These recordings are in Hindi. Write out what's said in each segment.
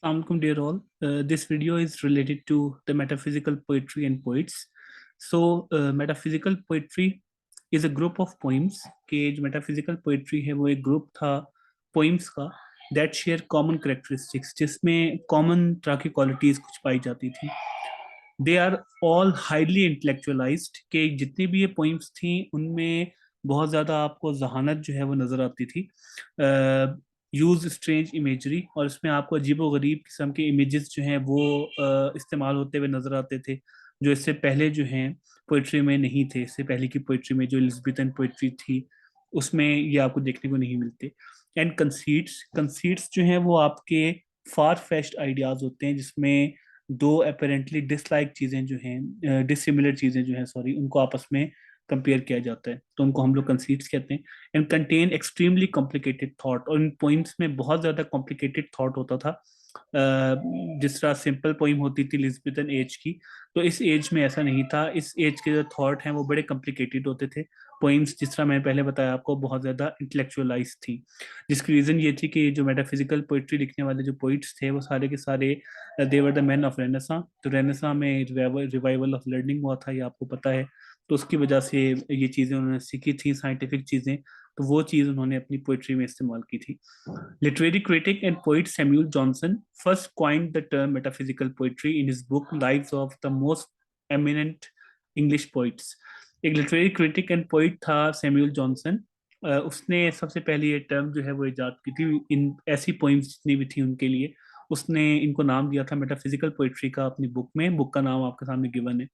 Assalamualaikum dear all. This video is related to the metaphysical poetry and poets. So metaphysical poetry is a group of poems कि जो metaphysical poetry है वो एक group था poems का that share common characteristics जिसमें common तरह की qualities कुछ पाई जाती थी. They are all highly intellectualized कि जितनी भी ये poems थी उनमें बहुत ज़्यादा आपको जहानत जो है वो नज़र आती थी. यूज स्ट्रेंज इमेजरी और इसमें आपको अजीबो गरीब किस्म के इमेजेस जो हैं वो इस्तेमाल होते हुए नजर आते थे जो इससे पहले जो हैं पोइट्री में नहीं थे. इससे पहले की पोइट्री में जो एलिजाबेथन पोइट्री थी उसमें ये आपको देखने को नहीं मिलते. एंड कंसीट्स जो हैं वो आपके फार फेच्ड आइडियाज होते हैं जिसमें दो अपेरेंटली डिसलाइक चीजें जो हैं डिसिमिलर चीजें जो हैं सॉरी उनको आपस में कंपेयर किया जाता है तो उनको हम लोग कंसीट्स कहते हैं. And contain extremely complicated thought और इन पोइम्स में बहुत ज्यादा कॉम्प्लिकेटेड थॉट होता था. जिस तरह सिंपल पोइम होती थी एलिजाबेथन एज की तो इस एज में ऐसा नहीं था. इस एज के जो थॉट हैं वो बड़े कॉम्प्लिकेटेड होते थे. पोइम्स जिस तरह मैंने पहले बताया आपको बहुत ज्यादा इंटेलेक्चुअलाइज थी जिसकी रीजन ये थी कि जो मेटाफिजिकल पोइट्री लिखने वाले जो पोइट्स थे वो सारे के सारे they were the man of Renaissance. तो रेनेसां में रिवाइवल ऑफ लर्निंग हुआ था ये आपको पता है तो उसकी वजह से ये चीज़ें उन्होंने सीखी थी साइंटिफिक चीज़ें तो वो चीज़ उन्होंने अपनी पोइट्री में इस्तेमाल की थी. Literary critic and poet Samuel Johnson first coined the term metaphysical poetry in his book lives of the most eminent English poets. एक लिटरेरी क्रिटिक एंड पोइट था सैमुअल जॉनसन. उसने सबसे पहले ये टर्म जो है वो इजाद की थी इन ऐसी पोइम्स जितनी भी थी उनके लिए. उसने इनको नाम दिया था मेटाफिजिकल पोइट्री का अपनी बुक में. बुक का नाम आपके सामने गिवन है.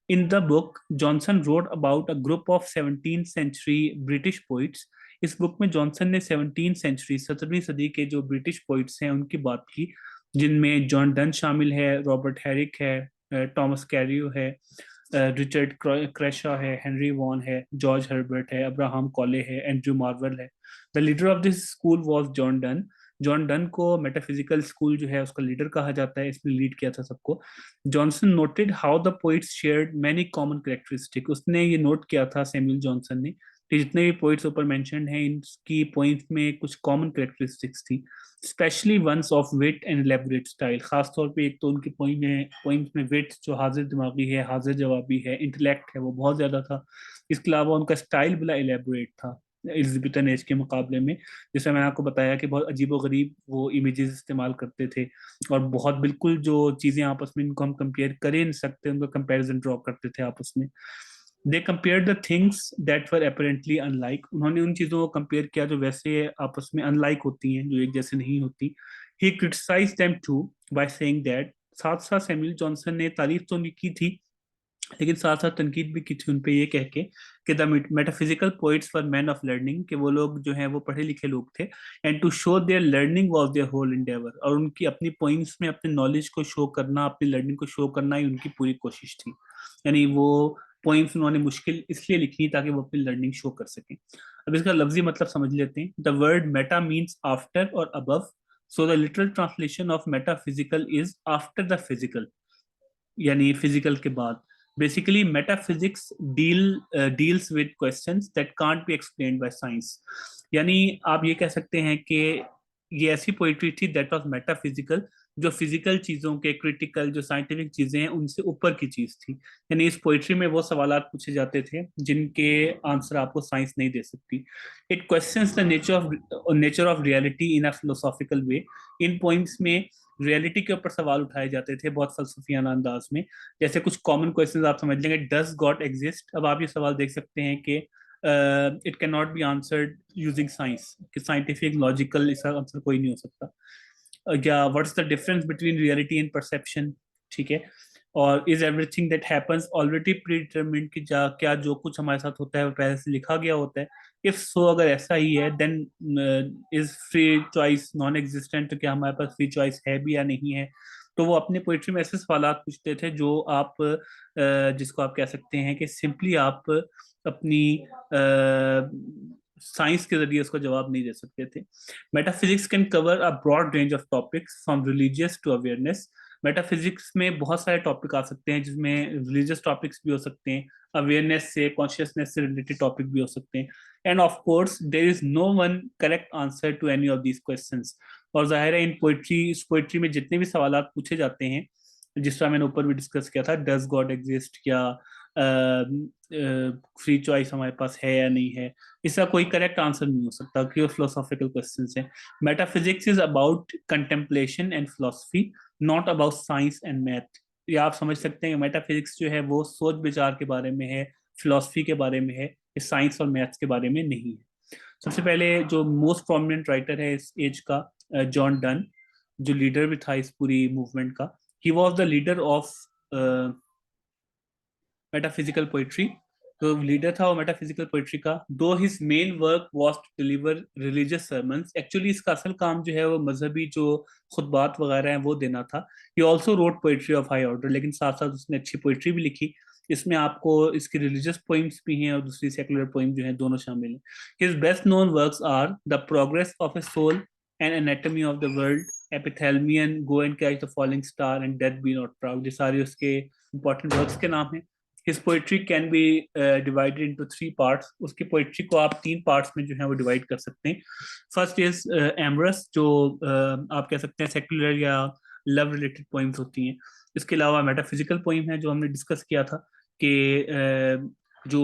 In the book, Johnson wrote about a group of 17th century British poets. इस बुक में जॉनसन ने 17th century 17वीं सदी के जो ब्रिटिश पोइट्स हैं उनकी बात की जिनमें जॉन डन शामिल है, रॉबर्ट हैरिक है, टॉमस कैरियो है, रिचर्ड क्रेशा है, हेनरी वॉन है, जॉर्ज हर्बर्ट है, अब्राहम कॉले है, एंड्रू मार्वल है. The leader of this school was John Donne. John Donne को मेटाफिजिकल स्कूल जो है उसका लीडर कहा जाता है. इसने लीड किया था सबको. Johnson noted how the poets shared many common characteristic. उसने ये नोट किया था सैमुअल जॉनसन ने कि जितने भी पोइट्स ऊपर मेंशन्ड हैं इनकी पोइट्स में कुछ कॉमन कैरेक्टरिस्टिक्स थी specially ones of wit and elaborate style. खासतौर पे एक तो उनकी पोइम्स में विट जो हाजिर दिमागी है, हाजिर जवाबी है, इंटेलेक्ट है वो बहुत ज्यादा था. इसके अलावा उनका स्टाइल बड़ा एलेबोरेट था एलिजाबेथन एज के मुकाबले में. जैसे मैंने आपको बताया कि बहुत अजीबो गरीब वो इमेजेस इस्तेमाल करते थे और बहुत बिल्कुल जो चीजें आपस में इनको हम कंपेयर कर ही नहीं सकते उनका कंपैरिजन ड्रॉ करते थे आपस में. They compare the things that were apparently unlike. उन्होंने उन चीजों को कंपेयर किया जो वैसे आपस में अनलाइक होती हैं जो एक जैसे नहीं होती. He criticise them too by saying that. साथ साथ सैमुअल जॉनसन ने तारीफ तो उनकी की थी लेकिन साथ साथ तनकीद भी की थी उन पे ये कह के कि the metaphysical poets for man of learning कि वो लोग जो हैं वो पढ़े लिखे लोग थे. And to show their learning was their whole endeavour. और उनकी अपनी पोइम्स में अपने नॉलेज को शो करना अपनी लर्निंग को शो करना ही उनकी पूरी कोशिश थी. यानी वो पोइम्स उन्होंने मुश्किल इसलिए लिखी ताकि वो अपनी लर्निंग शो कर सकें. अब इसका लफ्जी मतलब समझ लेते हैं. The word meta means after और above. So the literal translation of metaphysical is after the physical यानी फिजिकल के बाद. Basically metaphysics deals with questions that can't be explained by science. यानी आप ये कह सकते हैं कि ये ऐसी पोइट्री थी दैट वाज मेटाफिजिकल जो फिजिकल चीजों के क्रिटिकल जो साइंटिफिक चीजें हैं उनसे ऊपर की चीज थी. यानी इस पोइट्री में वो सवालात पूछे जाते थे जिनके आंसर आपको साइंस नहीं दे सकती. It questions the nature of reality in a philosophical way. In points में रियलिटी के ऊपर सवाल उठाए जाते थे बहुत फलसफियाना अंदाज में. जैसे कुछ कॉमन क्वेश्चंस आप समझ लेंगे. Does God exist. अब आप ये सवाल देख सकते हैं कि it can not be answered using science कि साइंटिफिक लॉजिकल इसका आंसर कोई नहीं हो सकता. या what's the difference between reality and perception. ठीक है. और is everything that happens already pre determined कि क्या जो कुछ हमारे साथ होता है वो पहले से लिखा गया होता है. इफ सो अगर ऐसा ही है then is free choice non existent. तो क्या हमारे पास फ्री चॉइस है भी या नहीं है. तो वो अपने पोइट्री में ऐसे सवाल पूछते थे जो आप जिसको आप कह सकते हैं कि सिंपली आप अपनी साइंस के जरिए उसका जवाब नहीं दे सकते थे. Metaphysics can cover a broad range of topics from religious to awareness. Metaphysics में बहुत सारे टॉपिक आ सकते हैं जिसमें रिलीजियस टॉपिक्स भी हो सकते हैं, अवेयरनेस से कॉन्शियसनेस से रिलेटेड टॉपिक भी हो सकते हैं. And of course there is no one correct answer to any of these questions. और जाहिर है इन पोइट्री में जितने भी सवाल पूछे जाते हैं, जिस तरह मैंने ऊपर भी डिस्कस किया था, डज गॉड एग्जिस्ट, क्या फ्री चॉइस हमारे पास है या नहीं है, इसका कोई करेक्ट आंसर नहीं हो सकता क्योंकि फिलोसॉफिकल क्वेश्चंस हैं। Metaphysics is about contemplation and philosophy, not about science and math. या आप समझ सकते हैं मेटाफिजिक्स जो है वो सोच विचार के बारे में है, फिलोसफी के बारे में है, इस साइंस और मैथ्स के बारे में नहीं है। सबसे पहले जो मोस्ट प्रोमिनेंट राइटर है इस एज का, जॉन डन, जो लीडर भी था इस पूरी मूवमेंट का। He was the leader of metaphysical poetry. तो लीडर था वो मेटाफिजिकल पोइट्री का। Though his main work was to deliver religious sermons, actually इसका असल काम जो है वो मजहबी जो खुतबात वगैरह हैं वो देना था। He also wrote poetry of high order, लेकिन साथ साथ उसने अच्छी पोइट्री भी लिखी। इसमें आपको इसकी रिलीजियस पोइम्स भी हैं और दूसरी सेकुलर पोइम जो है, दोनों शामिल हैं। His best known works are the progress of a soul and anatomy of the world, epithalamion, go and catch the falling star and death be not proud. ये सारे उसके इंपॉर्टेंट वर्क्स के नाम हैं। His poetry can be divided into three parts. उसकी पोइट्री को आप तीन पार्ट्स में जो है वो डिवाइड कर सकते हैं। फर्स्ट इज एमरस, जो आप कह सकते हैं सेक्युलर या लव रिलेटेड पोइम्स होती हैं। इसके अलावा मेटाफिजिकल पोइम है जो हमने डिस्कस किया था कि जो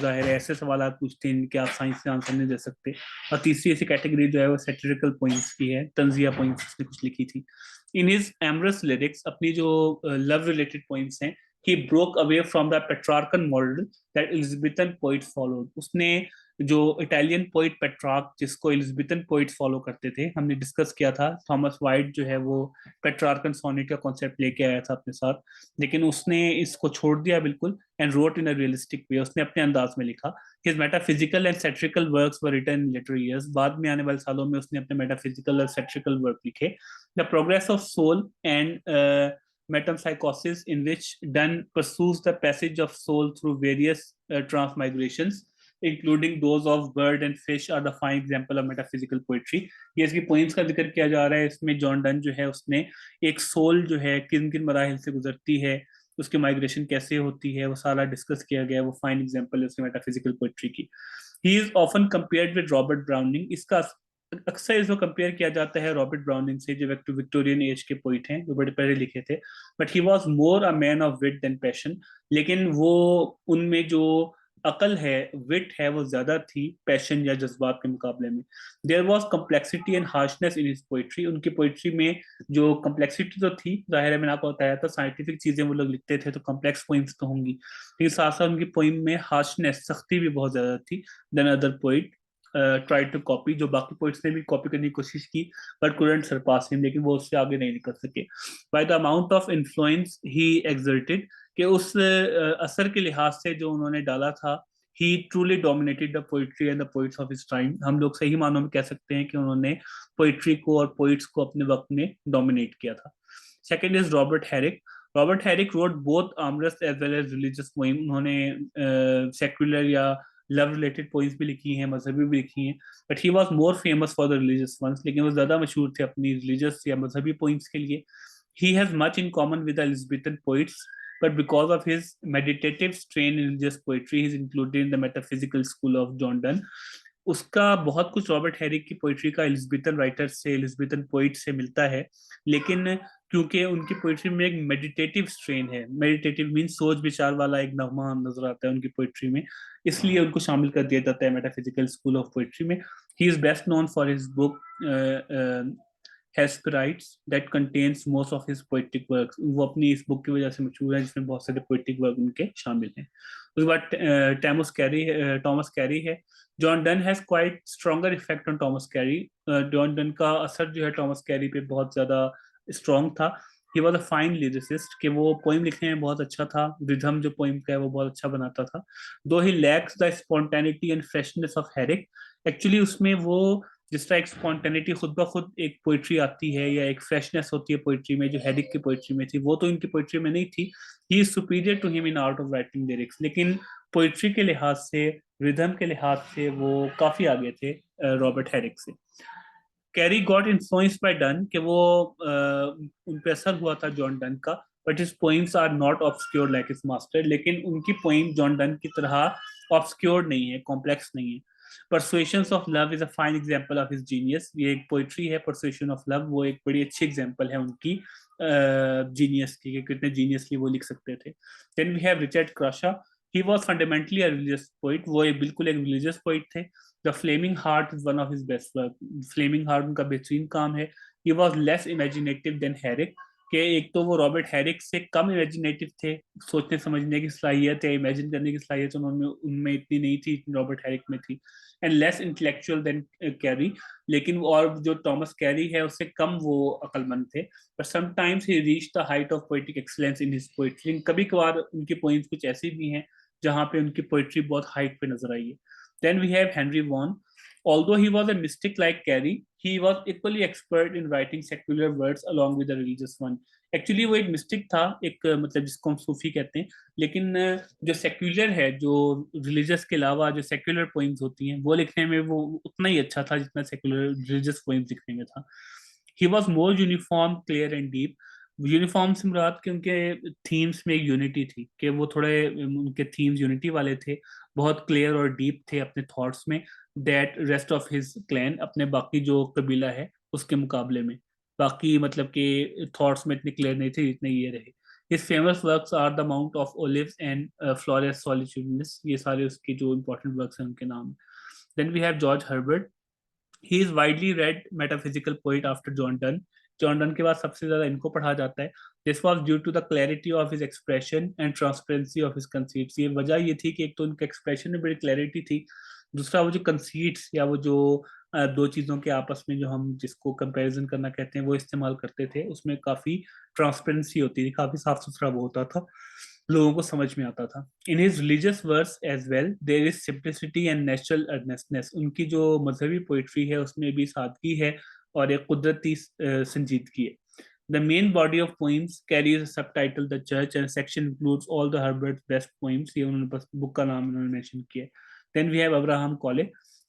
जाहिर है ऐसे सवाल पूछते हैं कि आप साइंस से आंसर नहीं दे सकते। और तीसरी ऐसी कैटेगरी जो है वो सेटिरिकल पोइम्स की है, तंजिया पोइम्स उसने कुछ लिखी थी। इन हिज एमरस लिरिक्स, अपनी जो लव रिलेटेड पोइम्स हैं, he broke away from the Petrarchan model that Elizabethan poets followed. उसने जो इटालियन पोइट पेट्रार्क, जिसको एलिजाबेथन पोइट्स फॉलो करते थे, हमने डिस्कस किया था, थॉमस वाइट जो है वो पेट्रार्कन सोनेट का कॉन्सेप्ट लेके आया था अपने साथ, लेकिन उसने इसको छोड़ दिया बिल्कुल and wrote in a realistic way, उसने अपने अंदाज में लिखा। His metaphysical and satirical works were written in later years, बाद में आने वाले सालों में उसने अपने मेटाफिजिकल और सेट्रिकल वर्क लिखे। The progress of soul and metempsychosis, in which Donne pursues the passage of soul through various transmigrations, including those of bird and fish, are the fine example of metaphysical poetry. ये इसकी पोइम्स का जिक्र किया जा रहा है। इसमें जॉन डन जो है उसने एक सोल जो है किन किन मराहिल से गुजरती है, उसकी माइग्रेशन कैसे होती है, वो सारा डिस्कस किया गया है। वो फाइन एग्जाम्पल है उसकी मेटाफिजिकल पोइट्री की। He is often compared with Robert browning. इसका अक्सर इसको कंपेयर किया जाता है रॉबर्ट ब्राउनिंग से, जो विक्टोरियन एज के पोइट हैं, जो बड़े पहले लिखे थे। But he was more a man of wit than passion, लेकिन वो उनमें जो अकल है, विट है, वो ज्यादा थी पैशन या जज्बात के मुकाबले में। There was complexity and harshness in his poetry. उनकी पोइट्री में जो कम्प्लेक्सिटी तो थी, जाहिर है मैंने आपको बताया था साइंटिफिक चीजें वो लोग लिखते थे तो कम्प्लेक्स पोइम्स तो होंगी, लेकिन साथ साथ उनकी पोइम में हार्शनेस, सख्ती भी बहुत ज्यादा थी then other poet try to copy. जो बाकी पोइट्स ने भी कॉपी करने की कोशिश की बट कुडंट सरपास हिम, लेकिन वो उससे आगे नहीं निकल सके। By the amount of influence he exerted, कि उस असर के लिहाज से जो उन्होंने डाला था, he truly dominated the poetry and the poets of his time. हम लोग सही मानों में कह सकते हैं कि उन्होंने पोइट्री को और पोइट्स को अपने वक्त में डोमिनेट किया था। Second is Robert Herrick. Robert Herrick wrote both amorous as well as religious poem. उन्होंने सेक्युलर या लव रिलेटेड पोइम्स भी लिखी हैं, मजहबी भी लिखी हैं, but he was more famous for the religious ones, लेकिन वो ज्यादा मशहूर थे अपनी रिलीजियस या मजहबी पोइम्स के लिए। He has much in common with the Elizabethan poets, but because of his meditative strain in religious poetry, he is included in the metaphysical school of John Donne. उसका बहुत कुछ रॉबर्ट हैरिक की पोइट्री का एलिजाबेथन राइटर से, एलिजाबेथन पोइट से मिलता है, लेकिन क्योंकि उनकी पोइट्री में एक मेडिटेटिव स्ट्रेन है, मेडिटेटिव मीन सोच विचार वाला एक नगमा नजर आता है उनकी पोइट्री में, इसलिए उनको शामिल कर दिया जाता है मेटाफिजिकल स्कूल ऑफ पोइट्री में। ही is best known for his book Hesperides that contains most of his poetic works. वो अपनी इस बुक की वजह से मशहूर है जिसमें बहुत सारे पोएटिक वर्क उनके शामिल हैं। उसके बाद टॉमस कैरी है। John Donne has quite stronger effect on Thomas carry. John Donne का असर जो है टॉमस कैरी पे बहुत ज्यादा स्ट्रॉन्ग था। He was a fine lyricist, कि वो पोइम लिखने में बहुत अच्छा था, रिदम जो पोइम का है वो बहुत अच्छा बनाता था। Though he lacks the spontaneity and freshness of Herrick. Actually उसमें वो जिस तरह एक स्पॉन्टेनिटी खुद ब खुद एक पोइट्री आती है या एक फ्रेशनेस होती है पोइट्री में, जो हैरिक की पोइट्री में थी, वो तो इनकी पोइट्री में नहीं थी। He is superior to him in art of writing lyrics, लेकिन पोइट्री के लिहाज से, रिदम के लिहाज से वो काफी आगे थे रॉबर्ट हैरिक से। Carew got influenced by Donne, कि वो उन पे असर हुआ था जॉन डन का, but his poems are not obscure like his master. लेकिन उनकी पोइम जॉन डन की तरह ऑब्सक्योर नहीं है, कॉम्प्लेक्स नहीं है। Persuasions of love is a fine example of his genius, ये एक पोइट्री है परसुएशन ऑफ लव, वो एक बड़ी अच्छी एग्जांपल है उनकी जीनियस की, कि कितने जीनियसली वो लिख सकते थे. Then we have Richard Crashaw. He was fundamentally a religious poet, वो एक बिल्कुल एक रिलीजियस पोइट थे. The flaming heart is one of his best work. Flaming heart उनका बेहतरीन काम है. He was less imaginative than Herrick, कि एक तो वो रॉबर्ट हैरिक से कम इमेजिनेटिव थे, सोचने समझने की सलाहियत या इमेजिन करने की सलाहियत उन्होंने उनमें इतनी नहीं थी, रॉबर्ट हैरिक में थी. And less intellectual than Carew, लेकिन और जो थॉमस कैरी है उससे कम वो अक्लमंद थे. But sometimes he reach the height of poetic excellence in his poetry. कभी कभार उनकी पोइम्स कुछ ऐसी भी हैं जहाँ पे उनकी पोइट्री बहुत हाइट पे नजर आई है. Then we have Henry Vaughan. Although he was a mystic like Carey, he was equally expert in writing secular words along with the religious one. Actually वो एक मिस्टिक था, एक मतलब जिसको हम सूफी कहते हैं, लेकिन जो सेक्युलर है, जो रिलीजियस के अलावा जो सेक्युलर पोइम्स होती हैं वो लिखने में वो उतना ही अच्छा था जितना सेक्युलर रिलीजियस पोइम्स लिखने में था. ही was more uniform clear and deep. Uniform से मुराद के उनके थीम्स में एक यूनिटी थी, कि वो थोड़े उनके थीम्स यूनिटी वाले थे, बहुत क्लियर और डीप थे अपने थॉट्स में, that rest of his clan, अपने बाकी जो कबीला है उसके मुकाबले में. बाकी मतलब कि थॉट्स में इतने क्लियर नहीं थे जितने ये रहे. His famous works are The Mount of Olives and Flores Solitudinis. ये सारे उसके जो important works हैं उनके नाम. Then we have George Herbert. He is widely read metaphysical poet after John Donne. John Donne के बाद सबसे ज्यादा इनको पढ़ा जाता है. This was due to the clarity of his expression and transparency of his conceits. ये वजह ये थी कि एक तो उनके एक्सप्रेशन में बड़ी क्लैरिटी थी, दूसरा वो जो कंसीट्स या वो जो दो चीजों के आपस में जो हम जिसको कंपैरिजन करना कहते हैं वो इस्तेमाल करते थे, उसमें काफी ट्रांसपेरेंसी होती थी, काफी साफ सुथरा वो होता था, लोगों को समझ में आता था. In his religious verse as well there is simplicity and natural earnestness. उनकी जो मजहबी पोइट्री है उसमें भी सादगी है और एक कुदरती संजीदगी है. The main body of poems carries a subtitle The Church and section includes all the Herbert's best poems. ये उन्होंने बस बुक का नाम उन्होंने मेंशन किया. Then we have Abraham Cole.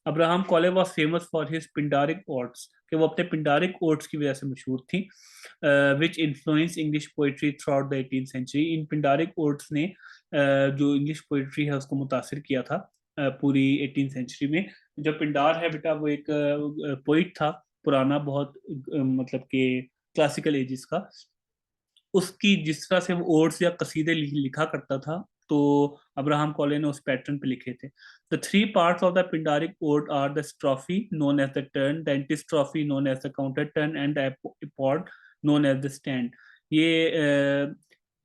Abraham Cole was famous for his Pindaric odes, कि वो अपने Pindaric odes की वजह से मशहूर थी, which influenced English poetry throughout the 18th century. In Pindaric odes ने जो इंग्लिश पोइट्री है उसको मुतासिर किया था पूरी 18th सेंचुरी में. जो पिंडार है बेटा वो एक पोइट था पुराना बहुत, मतलब कि क्लासिकल एजिस का. उसकी जिस तरह से वो ओड्स या कसीदे लिखा करता था, तो अब्राहम कॉले ने उस पैटर्न पे लिखे थे. The three parts of the Pindaric ode are the strophe known as the turn, the antistrophe known as the counter turn and the epode known as the stand. ये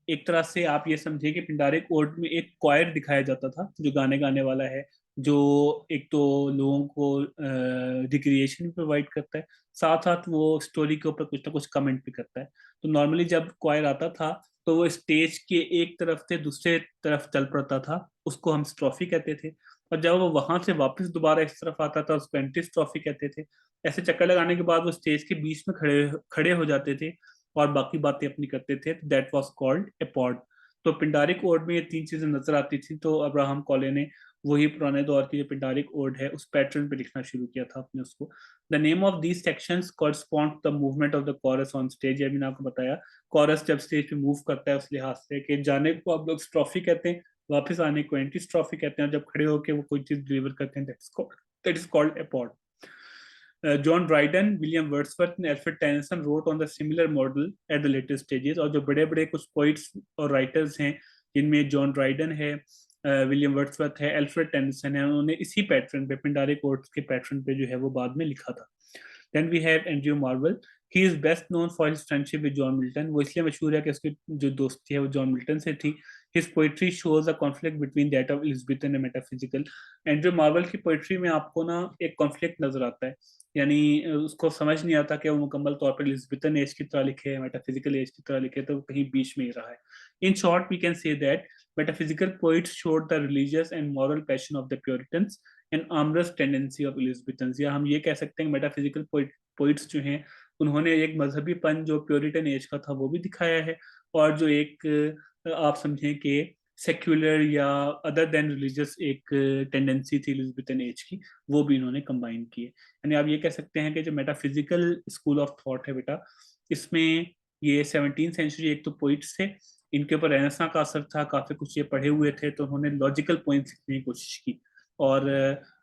एक तरह से आप ये समझिए कि पिंडारिक ओड में एक क्वायर दिखाया जाता था जो गाने गाने वाला है, जो एक तो लोगों को रिक्रिएशन प्रोवाइड करता है, साथ साथ वो स्टोरी के ऊपर कुछ ना कुछ कमेंट भी करता है. तो नॉर्मली जब क्वायर आता था तो वो स्टेज के एक तरफ से दूसरे तरफ चल पड़ता था, उसको हम स्ट्रॉफी कहते थे. और जब वो वहां से वापस दोबारा इस तरफ आता था उसको एंटी स्ट्रॉफी कहते थे. ऐसे चक्कर लगाने के बाद वो स्टेज के बीच में खड़े खड़े हो जाते थे और बाकी बातें अपनी करते थे. That was called a pod. तो पिंडारिक ओड में ये तीन चीजें नजर आती थी, तो अब्राहम कॉले ने वही पुराने दौर की जो पिंडारिक ओड है उस पैटर्न पे लिखना शुरू किया था अपने उसको. The name of these sections correspond the movement of the chorus on stage. ये मैंने आपको बताया, कॉरस जब स्टेज पे मूव करता है उस लिहाज से कि जाने को आप लोग स्ट्रॉफी कहते हैं, वापस आने को एंटी स्ट्रॉफी कहते हैं, जब खड़े होकर वो कोई चीज डिलीवर करते हैं that is called a pod. John Dryden, William Wordsworth and Alfred Tennyson wrote on the similar model at the later stages. और जो बड़े बड़े कुछ पोइट्स और राइटर्स हैं जिनमें जॉन ड्राइडन है, विलियम वर्ड्सवर्थ है, एल्फ्रेड टेनिसन है, उन्होंने इसी पैटर्न पे पिंडारिक ओड्स के पैटर्न पे जो है वो बाद में लिखा था. Then we have Andrew Marvell. He is best known for his friendship with John Milton. वो इसलिए मशहूर है कि उसकी जो दोस्ती है वो जॉन मिल्टन से थी. His poetry shows a conflict between that of Elizabethan and metaphysical. Andrew Marvel की पोइट्री में आपको ना एक कॉन्फ्लिक्ट नजर आता है, यानी उसको समझ नहीं आता कि वो मुकम्मल तौर पर एलिजाबेथन एज की तरह लिखे है, मेटाफिजिकल एज की तरह लिखे, तो कहीं बीच में ही रहा है. In short we can say that metaphysical poets showed the religious and moral passion of the Puritans and amorous tendency of Elizabethans. या हम ये कह सकते हैं मेटाफिजिकल पोइट्स जो हैं उन्होंने एक मजहबीपन जो प्योरिटन एज का था वो भी दिखाया है, और जो एक आप समझें कि सेक्युलर या अदर देन रिलीजियस एक टेंडेंसी थी एलिजाबेथन एज की, वो भी इन्होंने कंबाइन किए. यानी आप ये कह सकते हैं कि जो मेटाफिजिकल स्कूल ऑफ थॉट है बेटा, इसमें ये 17th सेंचुरी एक तो पोइट्स थे, इनके ऊपर रेनेसां का असर था, काफी कुछ ये पढ़े हुए थे, तो उन्होंने लॉजिकल पॉइंट्स लिखने की कोशिश की. और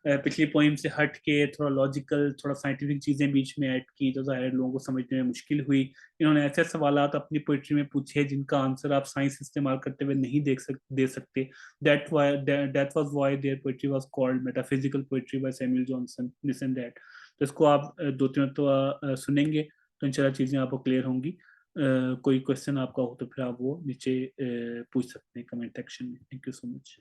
पिछली पोइम से हट के थोड़ा लॉजिकल, थोड़ा साइंटिफिक चीजें बीच में ऐड की, तो जाहिर लोगों को समझने में मुश्किल हुई। इन्होंने ऐसे सवालात अपनी पोइट्री में पूछे जिनका आंसर आप साइंस इस्तेमाल करते हुए नहीं दे सकते। That was why their poetry was called metaphysical poetry by Samuel Johnson, this and that. तो इसको आप दो तीन तो सुनेंगे तो इंशाल्लाह चीजें आपको क्लियर होंगी। कोई क्वेश्चन आपका हो तो फिर आप वो नीचे पूछ सकते हैं कमेंट सेक्शन में। Thank you so much.